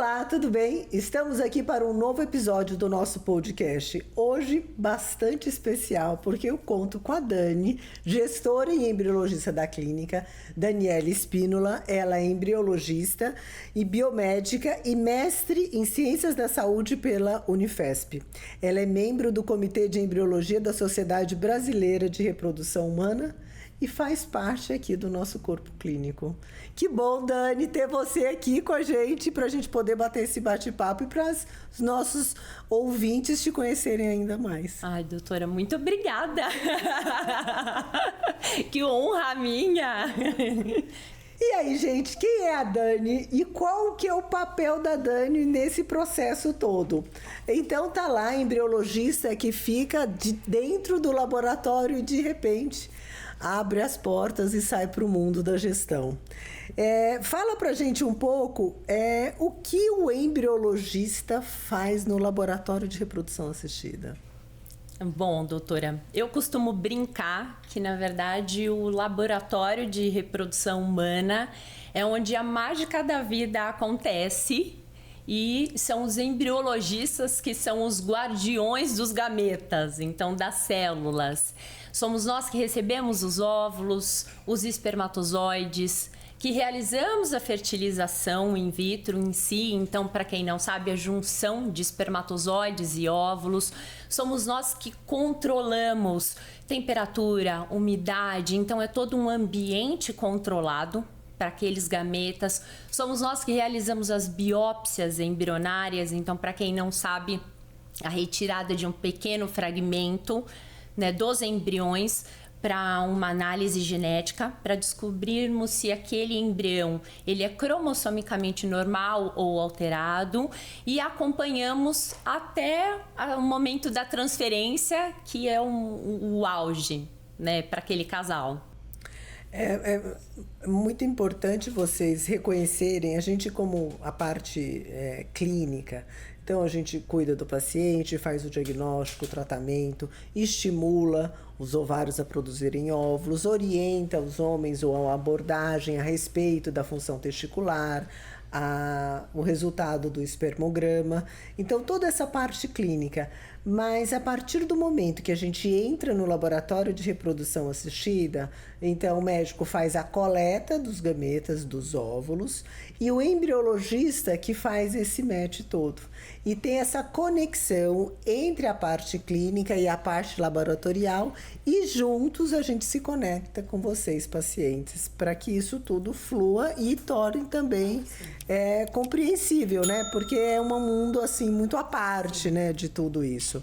Olá, tudo bem? Estamos aqui para um novo episódio do nosso podcast. Hoje, bastante especial, porque eu conto com a Dani, gestora e embriologista da clínica, Daniela Espínola. Ela é embriologista e biomédica e mestre em Ciências da Saúde pela Unifesp. Ela é membro do Comitê de Embriologia da Sociedade Brasileira de Reprodução Humana e faz parte aqui do nosso corpo clínico. Que bom, Dani, ter você aqui com a gente para a gente poder bater esse bate-papo e para os nossos ouvintes te conhecerem ainda mais. Ai, doutora, muito obrigada. Que honra minha. E aí, gente, quem é a Dani e qual que é o papel da Dani nesse processo todo? Então tá lá a embriologista que fica dentro do laboratório e de repente abre as portas e sai para o mundo da gestão. Fala pra gente um pouco o que o embriologista faz no laboratório de reprodução assistida. Bom, doutora, eu costumo brincar que, na verdade, o laboratório de reprodução humana é onde a mágica da vida acontece e são os embriologistas que são os guardiões dos gametas, então das células. Somos nós que recebemos os óvulos, os espermatozoides, que realizamos a fertilização in vitro em si, então, para quem não sabe, a junção de espermatozoides e óvulos. Somos nós que controlamos temperatura, umidade, então é todo um ambiente controlado para aqueles gametas. Somos nós que realizamos as biópsias embrionárias, então, para quem não sabe, a retirada de um pequeno fragmento, né, dos embriões para uma análise genética, para descobrirmos se aquele embrião ele é cromossomicamente normal ou alterado, e acompanhamos até o momento da transferência, que é o auge, né, para aquele casal. É muito importante vocês reconhecerem, a gente como a parte clínica, então a gente cuida do paciente, faz o diagnóstico, o tratamento, estimula os ovários a produzirem óvulos, orienta os homens ou a abordagem a respeito da função testicular, o resultado do espermograma, então toda essa parte clínica. Mas a partir do momento que a gente entra no laboratório de reprodução assistida, então o médico faz a coleta dos gametas, dos óvulos, e o embriologista que faz esse match todo. E tem essa conexão entre a parte clínica e a parte laboratorial, e juntos a gente se conecta com vocês, pacientes, para que isso tudo flua e torne também compreensível, né? Porque é um mundo assim muito à parte, né, de tudo isso.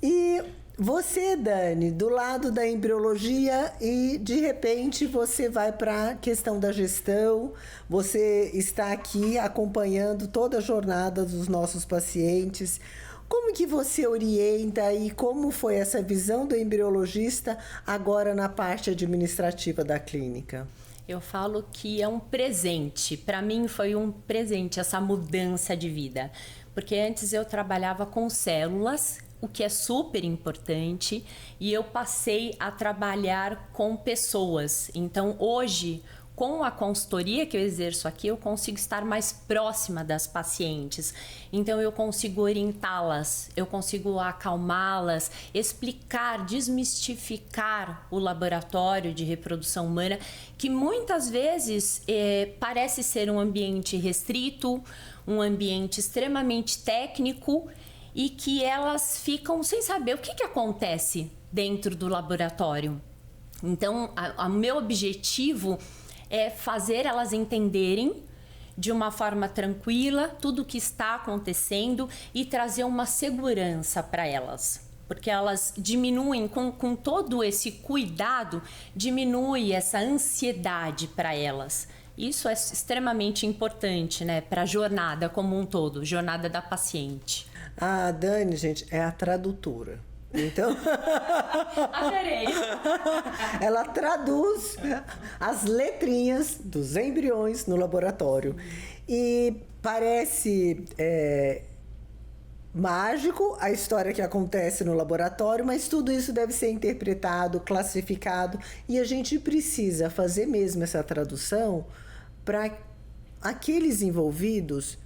E você, Dani, do lado da embriologia, e de repente você vai para a questão da gestão, você está aqui acompanhando toda a jornada dos nossos pacientes. Como que você orienta e como foi essa visão do embriologista agora na parte administrativa da clínica? Eu falo que é um presente. Para mim foi um presente essa mudança de vida. Porque antes eu trabalhava com células, o que é super importante, e eu passei a trabalhar com pessoas. Então hoje, com a consultoria que eu exerço aqui, eu consigo estar mais próxima das pacientes. Então eu consigo orientá-las, eu consigo acalmá-las, explicar, desmistificar o laboratório de reprodução humana, que muitas vezes parece ser um ambiente restrito, um ambiente extremamente técnico, e que elas ficam sem saber o que acontece dentro do laboratório. Então, o meu objetivo é fazer elas entenderem de uma forma tranquila tudo o que está acontecendo e trazer uma segurança para elas. Porque elas diminuem, com todo esse cuidado, diminui essa ansiedade para elas. Isso é extremamente importante, né, para a jornada como um todo, jornada da paciente. A Dani, gente, é a tradutora. Então, adorei. Ela traduz as letrinhas dos embriões no laboratório. E parece mágico a história que acontece no laboratório, mas tudo isso deve ser interpretado, classificado, e a gente precisa fazer mesmo essa tradução para aqueles envolvidos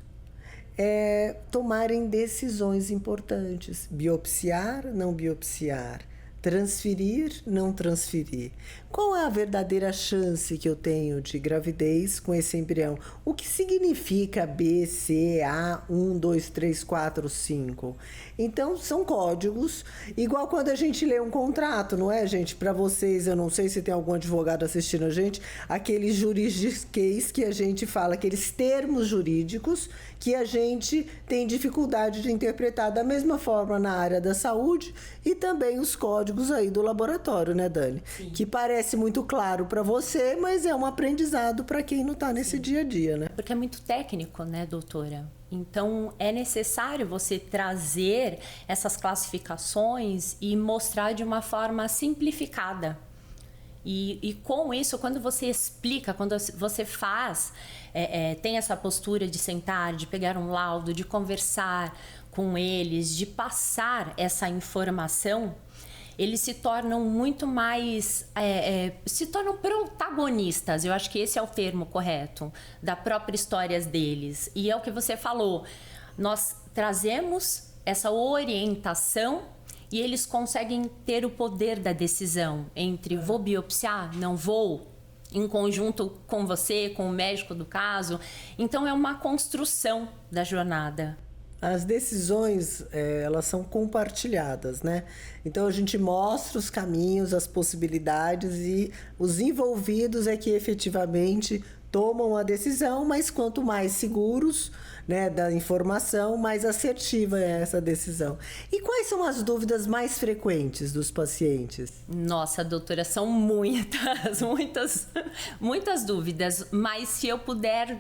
tomarem decisões importantes. Biopsiar, não biopsiar. Transferir, não transferir. Qual é a verdadeira chance que eu tenho de gravidez com esse embrião? O que significa B, C, A, 1, 2, 3, 4, 5? Então, são códigos, igual quando a gente lê um contrato, não é, gente? Para vocês, eu não sei se tem algum advogado assistindo a gente, aqueles juridiquês que a gente fala, aqueles termos jurídicos que a gente tem dificuldade de interpretar da mesma forma na área da saúde e também os códigos aí do laboratório, né, Dani? Sim. Que parece muito claro para você, mas é um aprendizado para quem não está nesse dia a dia, né? Porque é muito técnico, né, doutora? Então, é necessário você trazer essas classificações e mostrar de uma forma simplificada. E com isso, quando você explica, quando você faz, tem essa postura de sentar, de pegar um laudo, de conversar com eles, de passar essa informação, eles se tornam muito mais, se tornam protagonistas, eu acho que esse é o termo correto, da própria história deles. E é o que você falou, nós trazemos essa orientação e eles conseguem ter o poder da decisão entre vou biopsiar, não vou, em conjunto com você, com o médico do caso. Então é uma construção da jornada. As decisões, elas são compartilhadas, né? Então, a gente mostra os caminhos, as possibilidades e os envolvidos é que efetivamente tomam a decisão, mas quanto mais seguros, né, da informação, mais assertiva é essa decisão. E quais são as dúvidas mais frequentes dos pacientes? Nossa, doutora, são muitas dúvidas, mas se eu puder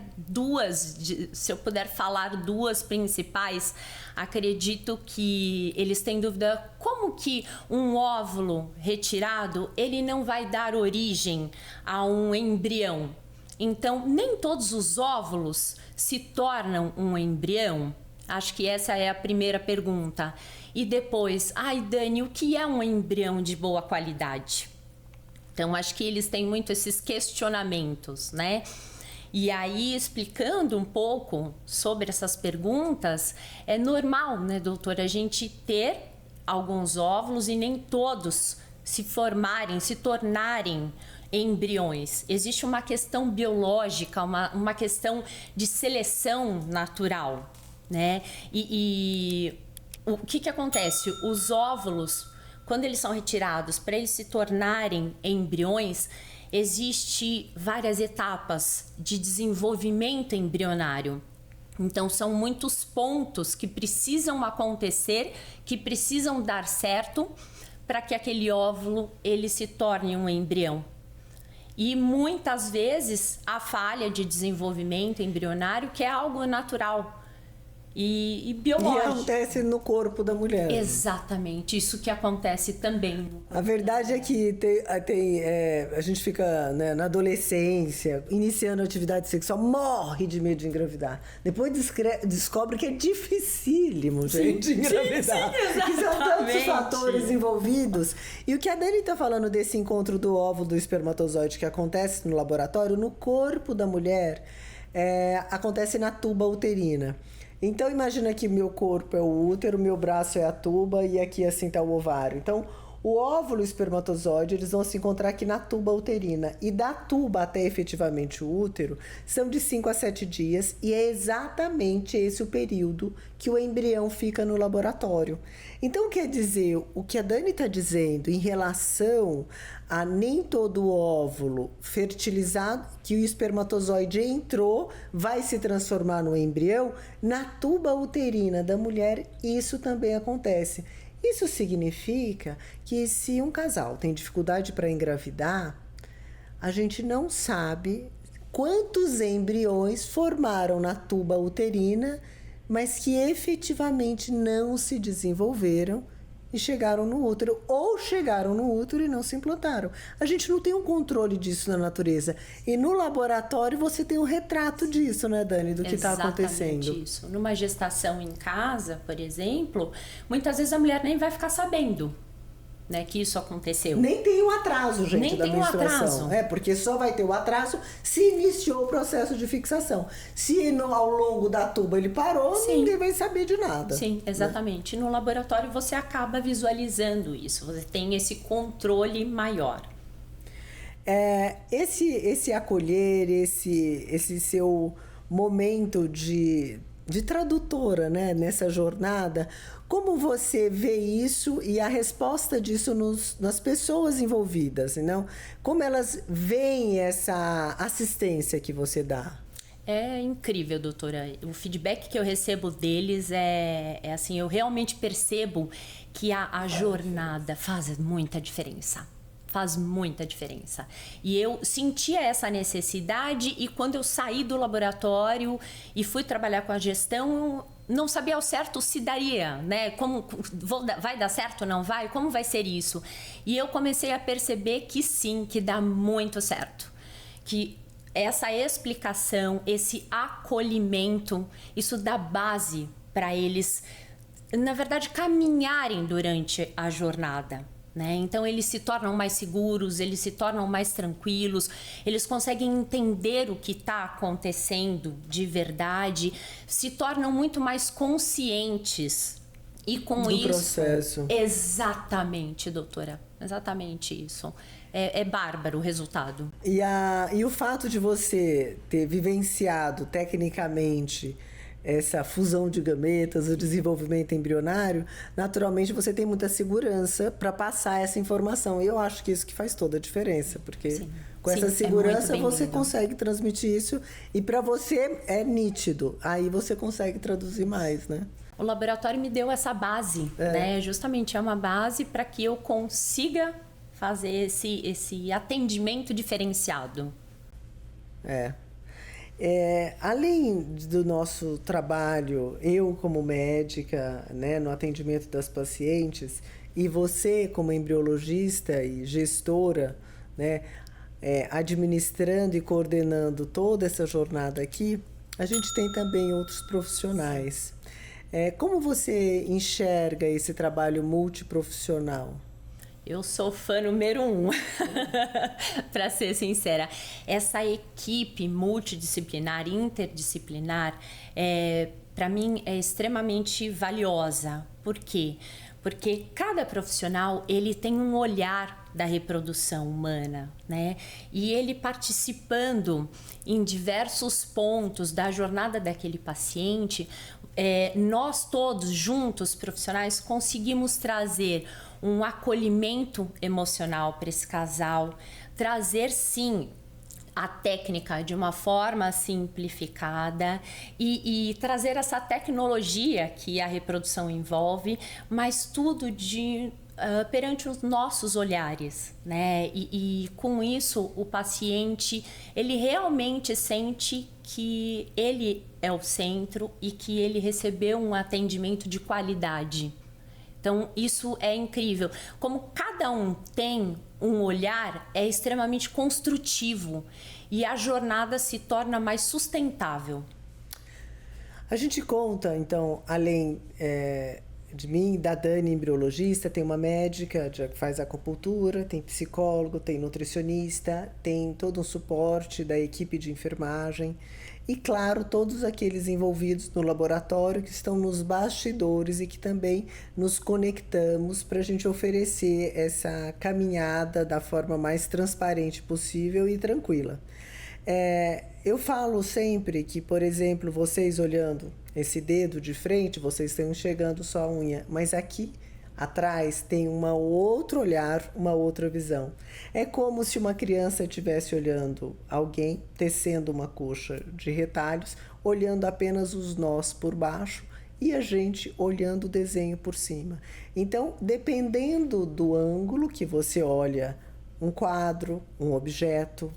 falar duas principais, acredito que eles têm dúvida como que um óvulo retirado, ele não vai dar origem a um embrião. Então, nem todos os óvulos se tornam um embrião? Acho que essa é a primeira pergunta. E depois, Dani, o que é um embrião de boa qualidade? Então, acho que eles têm muito esses questionamentos, né? E aí, explicando um pouco sobre essas perguntas, é normal, né, doutora, a gente ter alguns óvulos e nem todos se tornarem embriões. Existe uma questão biológica, uma questão de seleção natural, né? E o que acontece? Os óvulos, quando eles são retirados, para eles se tornarem embriões, existe várias etapas de desenvolvimento embrionário. Então, são muitos pontos que precisam acontecer, que precisam dar certo para que aquele óvulo ele se torne um embrião. E muitas vezes a falha de desenvolvimento embrionário, que é algo natural e biológico. E acontece no corpo da mulher. Exatamente, isso que acontece também. A verdade é que a gente fica, né, na adolescência, iniciando a atividade sexual, morre de medo de engravidar. Depois descobre que é dificílimo, gente, engravidar. Sim, que são tantos fatores envolvidos. E o que a Dani está falando desse encontro do óvulo do espermatozoide que acontece no laboratório, no corpo da mulher, acontece na tuba uterina. Então, imagina que meu corpo é o útero, meu braço é a tuba e aqui assim está o ovário. Então, o óvulo e o espermatozoide, eles vão se encontrar aqui na tuba uterina. E da tuba até efetivamente o útero, são de 5 a 7 dias e é exatamente esse o período que o embrião fica no laboratório. Então, quer dizer, o que a Dani está dizendo em relação a nem todo óvulo fertilizado, que o espermatozoide entrou, vai se transformar no embrião, na tuba uterina da mulher, isso também acontece. Isso significa que se um casal tem dificuldade para engravidar, a gente não sabe quantos embriões formaram na tuba uterina, mas que efetivamente não se desenvolveram e chegaram no útero, ou chegaram no útero e não se implantaram. A gente não tem um controle disso na natureza. E no laboratório você tem um retrato disso, né, Dani, do que está acontecendo. Exatamente isso. Numa gestação em casa, por exemplo, muitas vezes a mulher nem vai ficar sabendo. né, que isso aconteceu. Nem tem um atraso, gente, Nem da tem um menstruação. atraso. Porque só vai ter o atraso se iniciou o processo de fixação. Se ao longo da tuba ele parou, Sim. ninguém vai saber de nada. Sim, exatamente. No laboratório você acaba visualizando isso, você tem esse controle maior. Esse acolher, esse seu momento de tradutora, né, nessa jornada, como você vê isso e a resposta disso nas pessoas envolvidas, não? Como elas veem essa assistência que você dá? É incrível, doutora. O feedback que eu recebo deles é assim, eu realmente percebo que a jornada faz muita diferença. Faz muita diferença. E eu sentia essa necessidade e quando eu saí do laboratório e fui trabalhar com a gestão, não sabia ao certo se daria, né? Vai dar certo ou não vai? Como vai ser isso? E eu comecei a perceber que sim, que dá muito certo. Que essa explicação, esse acolhimento, isso dá base para eles, na verdade, caminharem durante a jornada. Né? Então eles se tornam mais seguros, eles se tornam mais tranquilos, eles conseguem entender o que está acontecendo de verdade, se tornam muito mais conscientes e com do isso... processo. Exatamente, doutora, exatamente isso. É bárbaro o resultado. E o fato de você ter vivenciado tecnicamente essa fusão de gametas, o desenvolvimento embrionário, naturalmente você tem muita segurança para passar essa informação. E eu acho que isso que faz toda a diferença, porque Sim. com essa segurança você bem-vindo. consegue transmitir isso e para você é nítido. Aí você consegue traduzir mais, né? O laboratório me deu essa base, né? Justamente é uma base para que eu consiga fazer esse atendimento diferenciado. Além do nosso trabalho, eu como médica, né, no atendimento das pacientes, e você como embriologista e gestora, né, administrando e coordenando toda essa jornada aqui, a gente tem também outros profissionais. Como você enxerga esse trabalho multiprofissional? Eu sou fã número 1, para ser sincera. Essa equipe multidisciplinar, interdisciplinar, para mim é extremamente valiosa. Por quê? Porque cada profissional ele tem um olhar da reprodução humana, né? E ele participando em diversos pontos da jornada daquele paciente, nós todos juntos, profissionais, conseguimos trazer um acolhimento emocional para esse casal, trazer sim a técnica de uma forma simplificada e trazer essa tecnologia que a reprodução envolve, mas tudo perante os nossos olhares, né? E com isso o paciente ele realmente sente que ele é o centro e que ele recebeu um atendimento de qualidade. Então, isso é incrível. Como cada um tem um olhar, é extremamente construtivo e a jornada se torna mais sustentável. A gente conta, então, além de mim, da Dani, embriologista, tem uma médica que faz acupuntura, tem psicólogo, tem nutricionista, tem todo um suporte da equipe de enfermagem e, claro, todos aqueles envolvidos no laboratório que estão nos bastidores e que também nos conectamos para a gente oferecer essa caminhada da forma mais transparente possível e tranquila. Eu falo sempre que, por exemplo, vocês olhando esse dedo de frente, vocês estão enxergando só a unha, mas aqui atrás tem um outro olhar, uma outra visão. É como se uma criança estivesse olhando alguém tecendo uma coxa de retalhos, olhando apenas os nós por baixo e a gente olhando o desenho por cima. Então, dependendo do ângulo que você olha um quadro, um objeto,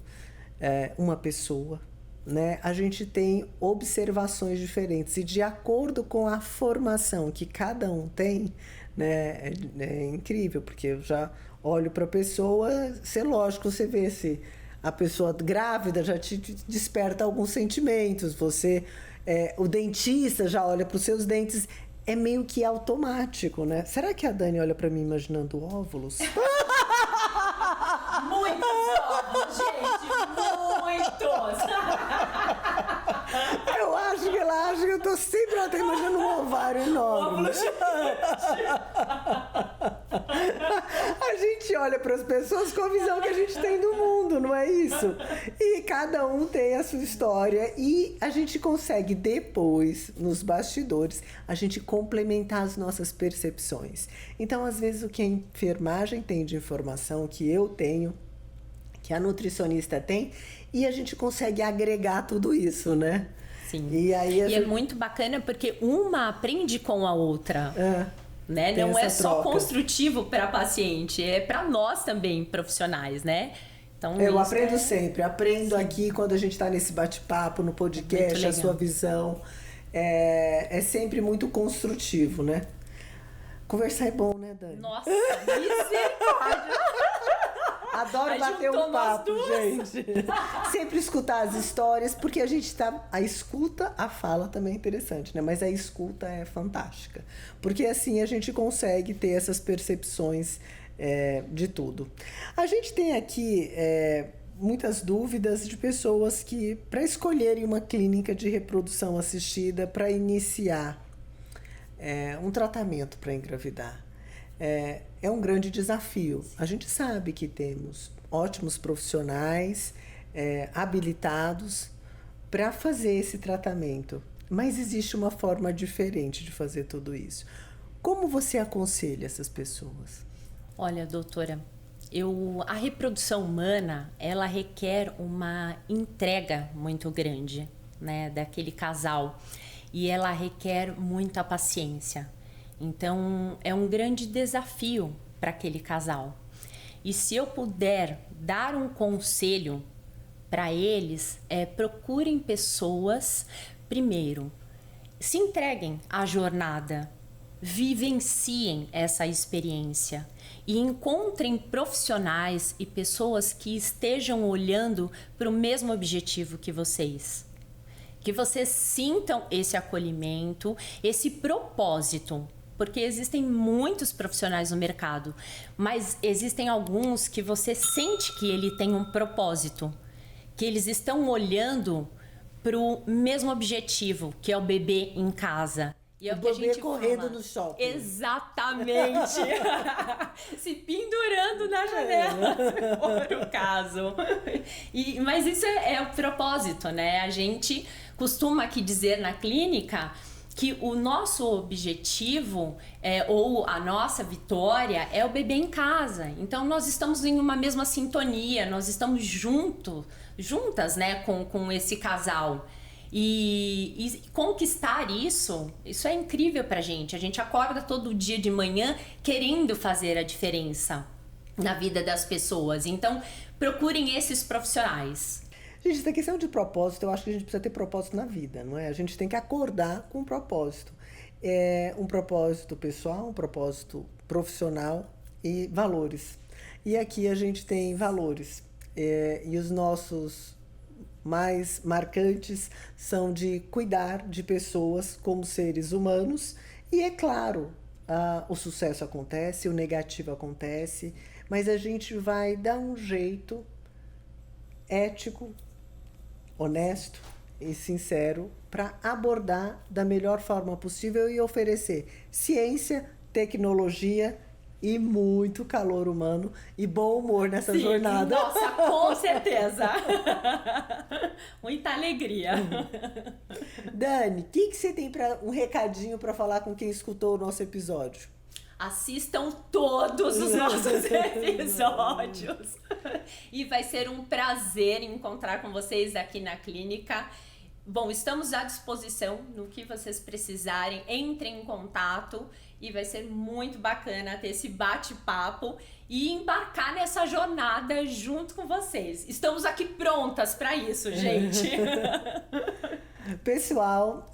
uma pessoa, né? A gente tem observações diferentes e de acordo com a formação que cada um tem, né? É incrível, porque eu já olho para a pessoa, lógico, você vê se a pessoa grávida já te desperta alguns sentimentos, o dentista já olha para os seus dentes. é meio que automático, né? Será que a Dani olha pra mim imaginando óvulos? Muitos óvulos, gente, muitos! Eu acho que ela acha que eu tô sempre ela tá imaginando um ovário enorme. A gente olha para as pessoas com a visão que a gente tem do mundo, não é isso? E cada um tem a sua história e a gente consegue depois, nos bastidores, a gente complementar as nossas percepções. Então, às vezes, o que a enfermagem tem de informação, que eu tenho, que a nutricionista tem, e a gente consegue agregar tudo isso, né? Sim. E aí é muito bacana porque uma aprende com a outra. Né? Tem Não é essa só troca. Construtivo para paciente, é para nós também, profissionais, né? Então, eu aprendo sempre, aprendo Sim. aqui quando a gente está nesse bate-papo, no podcast, a sua visão. É sempre muito construtivo, né? Conversar é bom, né, Dani? Nossa, misericórdia! Adoro bater um papo, gente. Sempre escutar as histórias, porque a gente tá... A escuta, a fala também é interessante, né? Mas a escuta é fantástica. Porque assim a gente consegue ter essas percepções de tudo. A gente tem aqui muitas dúvidas de pessoas que, para escolherem uma clínica de reprodução assistida, para iniciar um tratamento para engravidar. É um grande desafio. A gente sabe que temos ótimos profissionais habilitados para fazer esse tratamento, mas existe uma forma diferente de fazer tudo isso. Como você aconselha essas pessoas? Olha, doutora, a reprodução humana, ela requer uma entrega muito grande, né, daquele casal, e ela requer muita paciência. Então, é um grande desafio para aquele casal. E se eu puder dar um conselho para eles, procurem pessoas, primeiro, se entreguem à jornada, vivenciem essa experiência e encontrem profissionais e pessoas que estejam olhando para o mesmo objetivo que vocês. Que vocês sintam esse acolhimento, esse propósito. Porque existem muitos profissionais no mercado, mas existem alguns que você sente que ele tem um propósito, que eles estão olhando para o mesmo objetivo, que é o bebê em casa. E é o que a gente correndo fala. No shopping. Exatamente. Se pendurando na janela, se for o caso. Mas isso é o propósito, né? A gente costuma aqui dizer na clínica que o nosso objetivo ou a nossa vitória é o bebê em casa. Então, nós estamos em uma mesma sintonia, nós estamos juntas, né, com esse casal. E conquistar isso é incrível pra gente. A gente acorda todo dia de manhã querendo fazer a diferença na vida das pessoas. Então, procurem esses profissionais. Gente, essa questão de propósito, eu acho que a gente precisa ter propósito na vida, não é? A gente tem que acordar com um propósito. Um propósito pessoal, um propósito profissional e valores. E aqui a gente tem valores. E os nossos mais marcantes são de cuidar de pessoas como seres humanos. E é claro, o sucesso acontece, o negativo acontece, mas a gente vai dar um jeito ético, honesto e sincero para abordar da melhor forma possível e oferecer ciência, tecnologia e muito calor humano e bom humor nessa jornada. Nossa, com certeza! Muita alegria. Dani, o que você tem um recadinho para falar com quem escutou o nosso episódio? Assistam todos os nossos episódios. E vai ser um prazer encontrar com vocês aqui na clínica. Bom, estamos à disposição no que vocês precisarem. Entrem em contato e vai ser muito bacana ter esse bate-papo e embarcar nessa jornada junto com vocês. Estamos aqui prontas para isso, gente. Pessoal,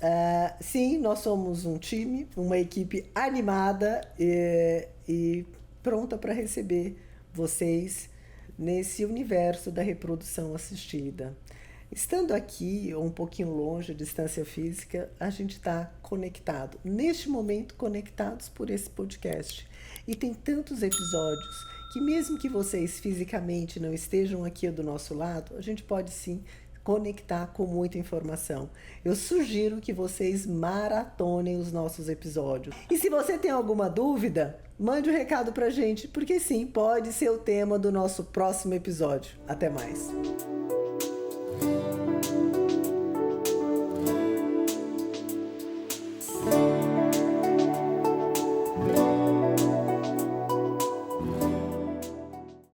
sim, nós somos um time, uma equipe animada e pronta para receber vocês nesse universo da reprodução assistida. Estando aqui ou um pouquinho longe, a distância física, a gente está conectado. Neste momento, conectados por esse podcast. E tem tantos episódios que mesmo que vocês fisicamente não estejam aqui do nosso lado, a gente pode sim conectar com muita informação. Eu sugiro que vocês maratonem os nossos episódios. E se você tem alguma dúvida, mande um recado pra gente, porque sim, pode ser o tema do nosso próximo episódio. Até mais!